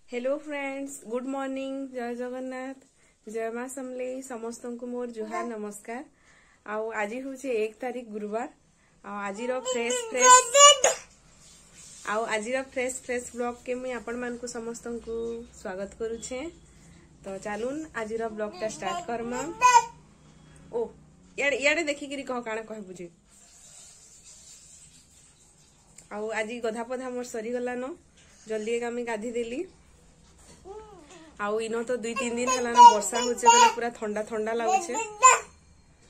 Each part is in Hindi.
हेलो फ्रेंड्स, गुड मॉर्निंग, जय जगन्नाथ, जय माँ समलेई समस्त को मोर जुहार नमस्कार। आउ आज हूँ 1 तारीख गुरुवार। आज फ्रेश ब्लॉग के मुई आपण मान को समस्त को स्वागत करुछे। तो चलून आज ब्लॉग टा स्टार्ट करमा। ओ याडे देखिकी कह काना कह बुझे। आउ आज गधा पधा मोर सरी गला न, जल्दी एक आमी गाधी देली। आउ इन तो 2-3 दिन है वर्षा होचे बेले पूरा ठंडा ठंडा लगुचे।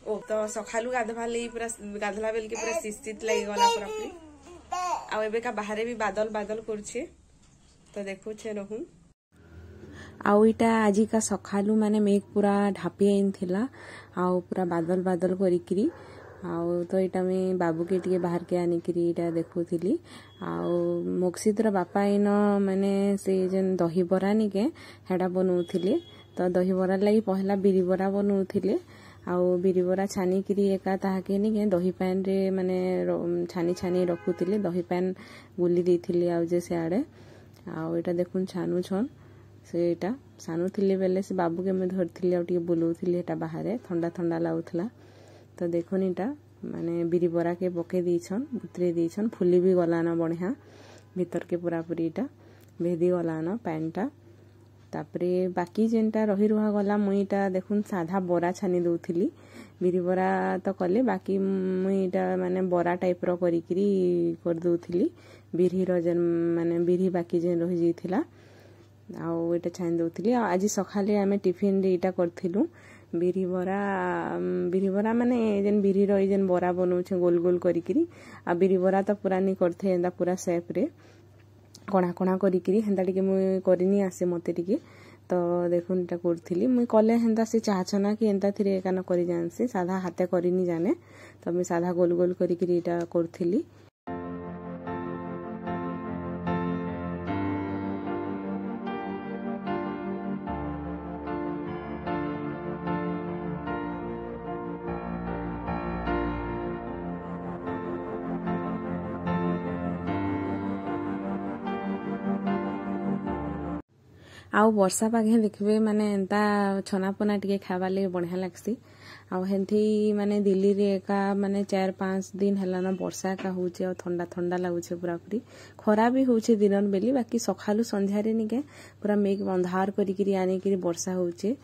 ओ तो सखालू गाधवा ले पूरा गाधला बेल के पूरा शिस्तित लगी गला पूरा पूरी। आउ एबे का बाहर भी बादल बादल करछे, तो देखु छे रहू। आउ इटा आजी का सखालू माने मेघ पूरा ढापी आइन थिला। आउ पूरा बादल बादल करिकरी आउ तो इटा में बाबू के टिके बाहर के आनिकरी इटा देखुथिली। आउ मोक्सितर बापा इन माने से जन दही बरा निके हेडा बनौथिले। तो दही बरा लगी पहला बिरी बरा बनौथिले। आउ बिरी बरा छानी करी एका ताहाके निके दही पैन रे माने छानी छानी रखुथिले। दही पैन गुली देथिले आउ जे से आडे। आउ इटा देखुन छानु छन से इटा सानु थिले बेले से बाबू के में धरथिले आउ टिके बुलौथिले। एटा बाहर ठंडा ठंडा लाउथला। तो देखुन इटा माने बिरी बरा के पके दीछन, बुतरे दीछन, फुली भी गलाना बढ़िया भीतर के पूरा पूरी इटा भेदी गलाना पैनटा। तापरे बाकी जेनटा रही रुहा गला मुईटा देखुन साधा बरा छानी दउथिली। बिरी बरा तो कले बाकी मुईटा माने बरा टाइप रो करिकरी कर दउथिली। बिरी रो जन माने बिरी बाकी जेन रही जाइथिला आउ एटा छानी दउथिली। आज सखाले आमे टिफिन रे इटा करथिलु बिरी बरा माने जेन बिरी रो जेन बरा बनौछे गोल गोल करिकरी। आ बिरी बरा तो पूरा नहीं करथे एंदा पूरा शेप रे कणा कणा करिकरी हेंदा टिके मुई करिनी आसे मते टिके। तो देखुन एटा करथिली मुई कले हेंदा से चाहछना कि एंदा थिरे एकान करि जानसे, साधा हाथे करिनी जाने। तो मुई साधा गोल गोल करिकरी एटा करथिली। आउ वर्षा पागे देखबे माने एंता छनापना टिके खावा ले बढ़िया लागसी। आउ हेंथी माने दिल्ली रे एका माने 4-5 दिन हला ना वर्षा का होचे और ठंडा ठंडा लागुचे पूरा पूरी। खरा भी होचे दिनन बेली, बाकी सखालू संध्या रे निके पूरा मेघ अंधार करिकरी आनी करी वर्षा होचे।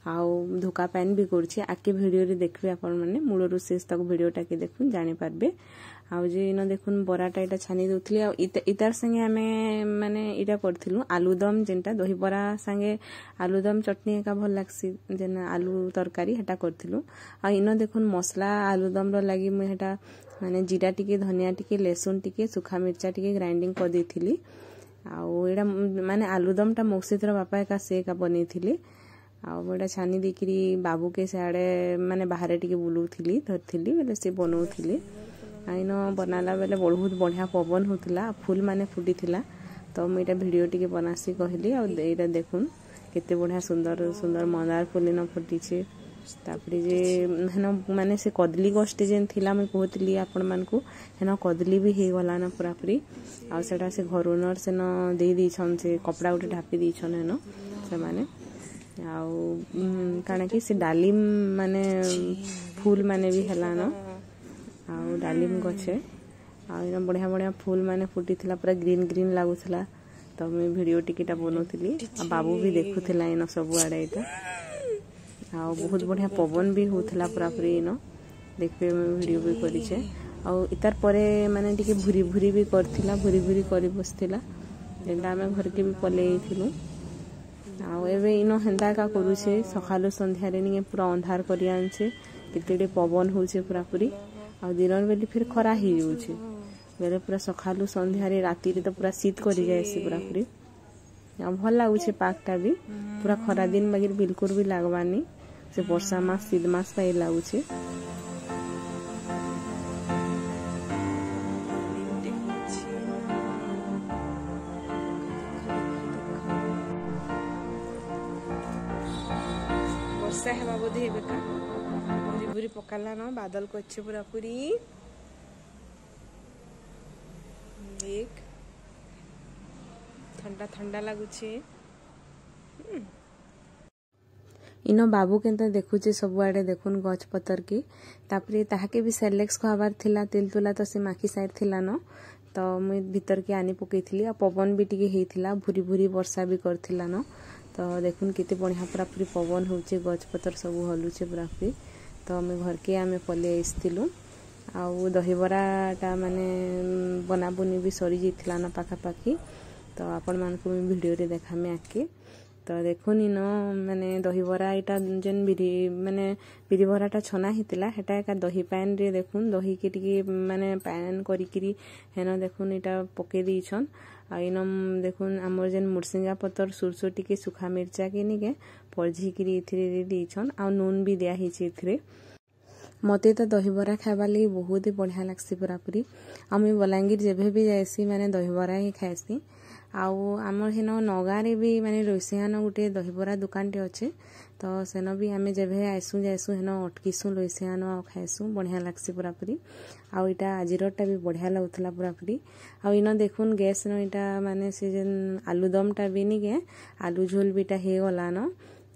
आउ धोका पैन भी करछे। आके वीडियो रे देखबे आपण माने मूलरु शेष तक वीडियो टाके देखुन जानि पारबे। आउ जे इन देखुन बराटा इटा छानी दउथली। आ इतार संगे आमे माने इटा करथिलु आलूदम, जेनटा दही बरा संगे आलूदम चटनी एका भल लागसी, जेन आलू तरकारी हेटा करथिलु। आ इन देखुन मसला आलूदम रो लागि मु हेटा माने जीरा टिके, धनिया टिके, लहसुन टिके, सुखा मिर्चा टिके ग्राइंडिंग कर देथिली। आउ एडा माने आलूदम टा मोक्सितर बापा एका से एका बनेथिले। आउ एडा छानी देकरी बाबू के साडे माने बाहर टिके बुलौथिली धरथिली बेले से बनौथिले। आइन बनाला बेले बहुत बढ़िया पवन होतिला, फूल माने फुटीथिला। तो मैं इटा वीडियो टिके बनासी कहली। आ एटा देखुन केते बढ़िया सुंदर सुंदर मंदार फूल न फुटीचे। तापरे जे हेन माने से कदली गछटे जेन थिला मैं कहतली आपण मान को हेन कदली भी हे गला ना पूरा पूरी। आ सेटा से घर ओनर से न दे दीछन, से कपड़ा उठे ढापी दीछन हेन से माने। आउ काना कि से डालिम माने फूल माने भी हला न आउ डालिम गछे। आ इन बढ़िया बढ़िया फूल माने फुटीथिला, पूरा ग्रीन ग्रीन लागुथिला। तो मैं वीडियो टिकेटा बनौथिली। आ बाबू भी देखुथिला इन सब आड़े इटा। आ बहुत बढ़िया पवन भी होथिला पूरा पूरी इन देखबे मैं वीडियो भी करिछे। आ इतार परे माने टिके भूरी भूरी भी करथिला, भूरी भूरी करी बसथिला। जेंटा हमें घर के भी पलेइथिलु। आ एबे इन हेंदा का करूछे सखालो संध्या रे निके पूरा अंधार करी आनछे। केतेडे पवन होछे पूरा पूरी। आ दिनन बेली फिर खरा ही जाउछे बेले पूरा सखालू संध्या रे राती रे तो पूरा शीत करी जायसी पूरा पूरी। आ भल लागुछे पाकटा भी पूरा खरा दिन बागिर बिल्कुल भी लागबानी, से वर्षा मास शीत मास पाई लागुछे। वर्षा हेबा बोधे हेबेका बुरी बुरी पकाला न बादल करछे पूरा पूरी। एक ठंडा ठंडा लगुचे। इनो बाबू केंता देखुचे सबुआडे देखुन गछ पतर की तापरे ताहाके भी सेरेलेक्स खवार थिला तिल तुला तो से माखी साइड थिला न तो मुई भीतर के आनी पकईथिली आ पवन भी टिके हेइथिला भूरी भूरी वर्षा भी करथिला न तो देखुन केते बढ़िया पूरा पूरी पवन होचे गछ पतर सब हलुचे पूरा पूरी तो मैं घर के आमे पले आइथिलु आ दहीबराटा माने बनाबुनी भी सरी जाइथिला न पाखापाखी तो आपण मानकु मैं वीडियो रे देखामे आके तो देखुन इन माने दहीबरा इटा जेन बिरी माने बिरी बराटा छना हितला हेटा एका दही पैन रे देखुन दही के टिके माने पैन करी किरी हेन देखुन इटा पके दीछन आ इन देखुन हमर जेन मुरसिंगा पतर सुरसो टिके सुखा मिर्चा के निके परझी किरी इथिरे दे दीछन आ नून भी दिया हिचे इथिरे मते तो दहीबरा खाइबा लगी बहुत ही बढ़िया लागसी पूरा पूरी आ मुई बलांगीर जेबे भी जाइसी माने दहीबरा ही खाइसी आउ आमर हेन नगारे भी माने लोइसियान गोटे दहीबरा दुकानटे अच्छे तो सेन भी आमे जेबे आइसु जाइसु हेन अटकीसु लोइसियान आ खाइसु बढ़िया लागसी पूरा पूरी आउ इटा आजिरटा भी बढ़िया लागुथला पूरा पूरी आउ इन देखुन गैस न इटा माने से जेन आलूदमटा भी निके आलू झोल बीटा हे गला न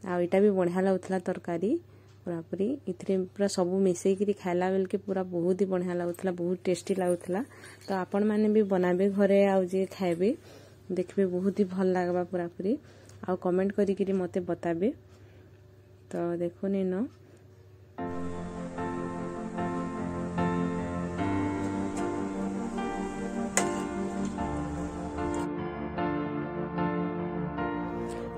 आउ इटा भी बढ़िया लागुथला तरकारी पूरा पूरी इथरे पूरा सब मिसई करी खाइला बेल के पूरा बहुत ही बढ़िया लागुथला बहुत टेस्टी लागुथला तो आपण माने भी बनाबे घरे आउ जे खाइबे देखबे बहुत ही भल लागबा पूरा पूरी आउ कमेंट करी किरी मते बताबे तो देखुन इन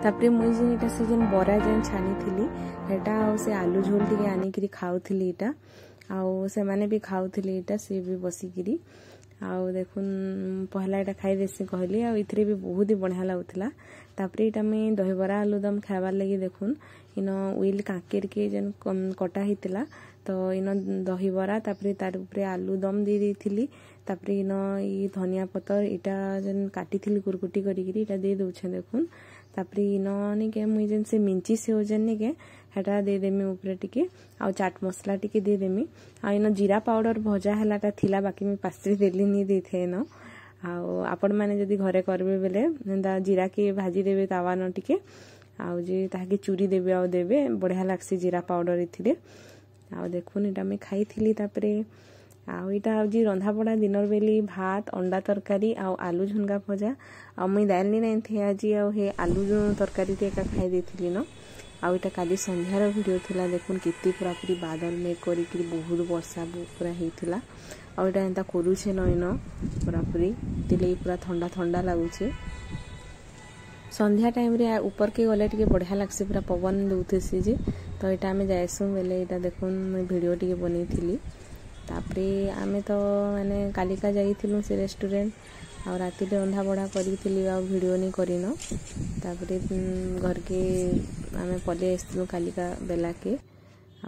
तापरे मुई जेन इटा से जेन बरा जेन छानी थिली हेटा आउ से आलू झोल टिके आनी किरी खाउथिली इटा आउ से माने भी खाउथिली इटा से भी बसी किरी आउ देखुन पहला इटा खाई देसी कहली आ इथरे भी बहुत ही बढ़िया लागुथला तापरे इटा मैं दहीबरा आलूदम खाइबार लगी देखुन इन उइल काकेर के जेन कटा हितला तो इन दहीबरा तापरे तार ऊपर आलूदम दे देथिली तापरे इन ई धनिया पतर इटा जेन काटिथिली कुरकुटी करी किरी इटा दे दउछे देखुन तापरे इन निके मुई जेन से मिंची से ओजन निके हेटा दे देमी ऊपर टिके आ चाट मसला टिके दे देमी आ इन जीरा पाउडर भजा हलाटा थिला बाकी मैं पास्त्री देली नहीं देथे न आउ आपण माने जदी घरे करबे बेले एंदा जीरा के भाजी देबे तावा न टिके आउ जे ताके चूरी देबे आउ देबे बढ़िया लागसी जीरा पाउडर इथिले आउ देखुन इटा मैं खाइथिली तापरे आउ इटा आउ जी रंधा बड़ा दिनर बेली भात अंडा तरकारी आउ आलू झुनगा भजा आउ मुई दाल नि नै थे आज आउ हे आलू तरकारी ते का खाई देथिली न आउ इटा काली संध्यार वीडियो थिला देखुन केते पूरा पूरी बादल मेघ करी कि बहुत वर्षा पूरा हेथिला आउ इटा एंता करूछे न इन पूरा पूरी तिले पूरा ठंडा ठंडा लागुछे संध्या टाइम रे ऊपर के गले टिके बढ़िया लागसे पूरा पवन दउथेसी जे तो इटा आमे जायसु बेले इटा देखुन वीडियो टिके बनेथिली तापरे आमे तो माने कालिका जाइथिलु से रेस्टोरेंट आ राति रे रंधा बड़ा करिथिली आ वीडियो नहीं करिनो तापरे घर के आमे पले आइथिलु कालिका बेला के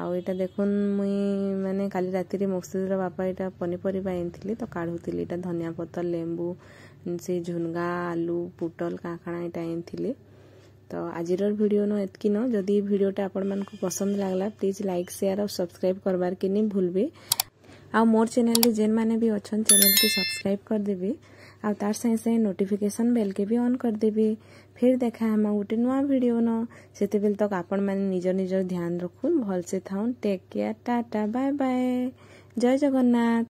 आ इटा देखुन मुई माने काली राति रे मकसूदर बापा इटा पनीपरिबा आइथिली तो काढुथिली इटा धनिया पत्तर लेंबू से झुनगा आलू पुटल काकणा इटा आइथिली तो आजिर वीडियो न एतकी न जदि वीडियोटा आपण मानकु पसंद लागला प्लीज लाइक शेयर और सब्सक्राइब करबार के नहीं भूलबे आ मोर चैनल रे जेन माने भी अछन चैनल के सब्सक्राइब कर देबे आ तार संगे संगे नोटिफिकेशन बेल के भी ऑन कर देबे फिर देखा हम गोटे नुआ वीडियो न सेते बेल तक आपण माने निजर निजर ध्यान रखुन भल से थाउन take care tata bye bye जय जगन्नाथ।